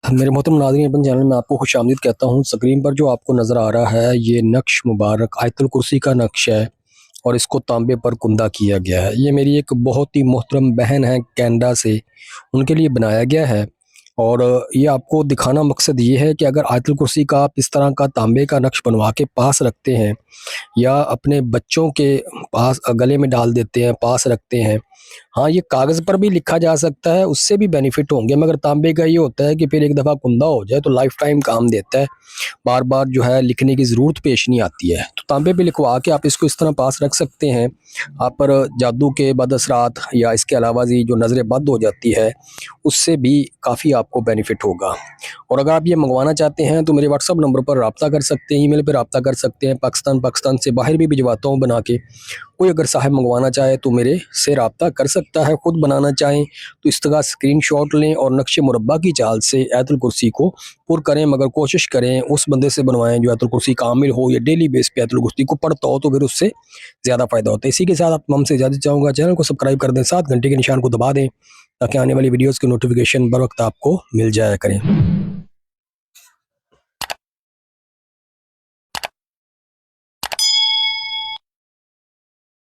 मेरे मोहतरम नाज़रीन, अपन चैनल में आपको खुशामदीद कहता हूँ। स्क्रीन पर जो आपको नज़र आ रहा है ये नक्श मुबारक आयतुल कुर्सी का नक्श है और इसको तांबे पर कुंदा किया गया है। ये मेरी एक बहुत ही मोहतरम बहन है कनाडा से, उनके लिए बनाया गया है। और ये आपको दिखाना मकसद ये है कि अगर आयतुल कुर्सी का आप इस तरह का तांबे का नक्श बनवा के पास रखते हैं या अपने बच्चों के पास गले में डाल देते हैं, पास रखते हैं। हाँ, ये कागज़ पर भी लिखा जा सकता है, उससे भी बेनिफिट होंगे, मगर तांबे का ये होता है कि फिर एक दफ़ा कुंदा हो जाए तो लाइफ टाइम काम देता है। बार बार जो है लिखने की ज़रूरत पेश नहीं आती है। तो तांबे पे लिखवा के आप इसको इस तरह पास रख सकते हैं। आप पर जादू के बदअसरात या इसके अलावा जी जो नज़रें बद हो जाती है उससे भी काफ़ी आपको बेनिफिट होगा। और अगर आप ये मंगवाना चाहते हैं तो मेरे व्हाट्सअप नंबर पर रब्ता कर सकते हैं, ईमेल पर रब्ता कर सकते हैं। पाकिस्तान से बाहर भी भिजवाता हूँ बना के। कोई अगर साहब मंगवाना चाहे तो मेरे से रब्ता कर सकता है। ख़ुद बनाना चाहें तो इस तरह स्क्रीनशॉट लें और नक्शे मुरब्बा की चाल से आयतुल कुर्सी को पुर करें, मगर कोशिश करें उस बंदे से बनवाएं जो आयतुल कुर्सी कामिल हो या डेली बेस पे आयतुल कुर्सी को पढ़ता हो, तो फिर उससे ज़्यादा फ़ायदा होता है। इसी के साथ आप हमसे इजाज़त चाहूँगा। चैनल को सब्सक्राइब कर दें, साथ घंटे के निशान को दबा दें ताकि आने वाली वीडियोज़ की नोटिफिकेशन बर वक्त आपको मिल जाया करें।